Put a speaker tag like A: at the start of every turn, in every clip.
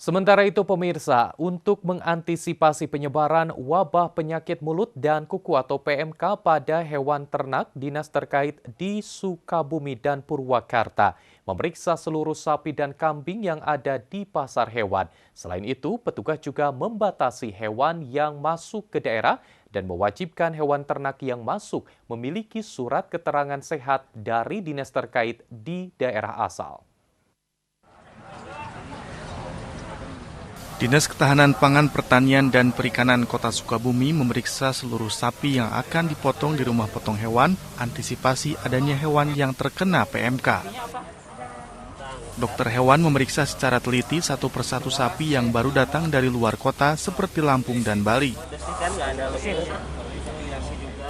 A: Sementara itu pemirsa, untuk mengantisipasi penyebaran wabah penyakit mulut dan kuku atau PMK pada hewan ternak, dinas terkait di Sukabumi dan Purwakarta memeriksa seluruh sapi dan kambing yang ada di pasar hewan. Selain itu, petugas juga membatasi hewan yang masuk ke daerah dan mewajibkan hewan ternak yang masuk memiliki surat keterangan sehat dari dinas terkait di daerah asal.
B: Dinas Ketahanan Pangan, Pertanian, dan Perikanan Kota Sukabumi memeriksa seluruh sapi yang akan dipotong di rumah potong hewan, antisipasi adanya hewan yang terkena PMK. Dokter hewan memeriksa secara teliti satu persatu sapi yang baru datang dari luar kota seperti Lampung dan Bali.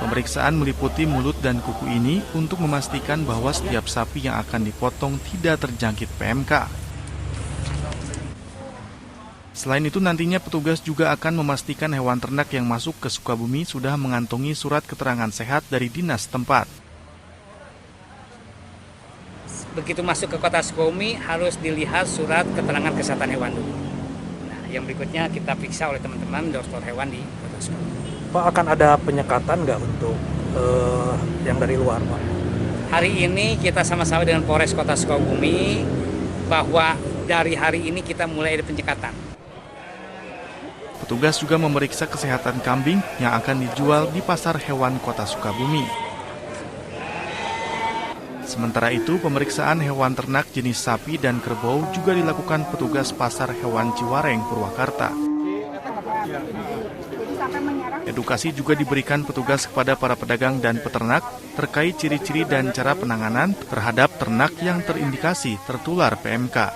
B: Pemeriksaan meliputi mulut dan kuku ini untuk memastikan bahwa setiap sapi yang akan dipotong tidak terjangkit PMK. Selain itu, nantinya petugas juga akan memastikan hewan ternak yang masuk ke Sukabumi sudah mengantongi surat keterangan sehat dari dinas tempat.
C: Begitu masuk ke kota Sukabumi harus dilihat surat keterangan kesehatan hewan dulu. Nah, yang berikutnya kita periksa oleh teman-teman dokter hewan di kota Sukabumi.
D: Pak, akan ada penyekatan nggak untuk yang dari luar, Pak?
C: Hari ini kita sama-sama dengan Polres Kota Sukabumi bahwa dari hari ini kita mulai ada penyekatan.
B: Petugas juga memeriksa kesehatan kambing yang akan dijual di pasar hewan Kota Sukabumi. Sementara itu, pemeriksaan hewan ternak jenis sapi dan kerbau juga dilakukan petugas pasar hewan Ciwareng, Purwakarta. Edukasi juga diberikan petugas kepada para pedagang dan peternak terkait ciri-ciri dan cara penanganan terhadap ternak yang terindikasi tertular PMK.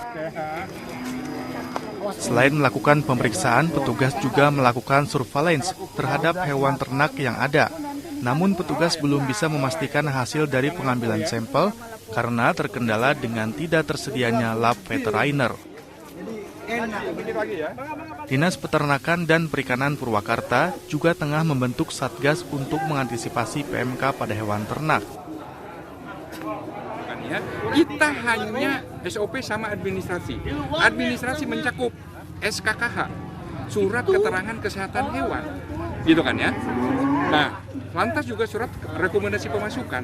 B: Selain melakukan pemeriksaan, petugas juga melakukan surveillance terhadap hewan ternak yang ada. Namun petugas belum bisa memastikan hasil dari pengambilan sampel karena terkendala dengan tidak tersedianya lab veteriner. Dinas Peternakan dan Perikanan Purwakarta juga tengah membentuk Satgas untuk mengantisipasi PMK pada hewan ternak.
E: Kita hanya SOP sama administrasi. Administrasi mencakup SKKH, surat keterangan kesehatan hewan, gitu kan ya. Nah, lantas juga surat rekomendasi pemasukan,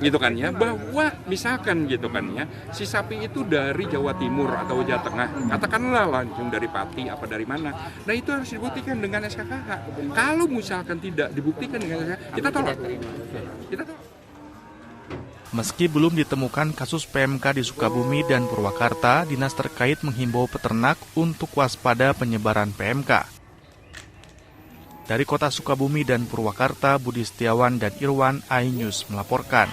E: gitu kan ya, bahwa misalkan gitu kan ya, si sapi itu dari Jawa Timur atau Jawa Tengah, katakanlah langsung dari Pati apa dari mana. Nah, itu harus dibuktikan dengan SKKH. Kalau misalkan tidak dibuktikan dengan SKKH, kita tolak.
B: Meski belum ditemukan kasus PMK di Sukabumi dan Purwakarta, dinas terkait menghimbau peternak untuk waspada penyebaran PMK. Dari Kota Sukabumi dan Purwakarta, Budi Setiawan dan Irwan, iNews melaporkan.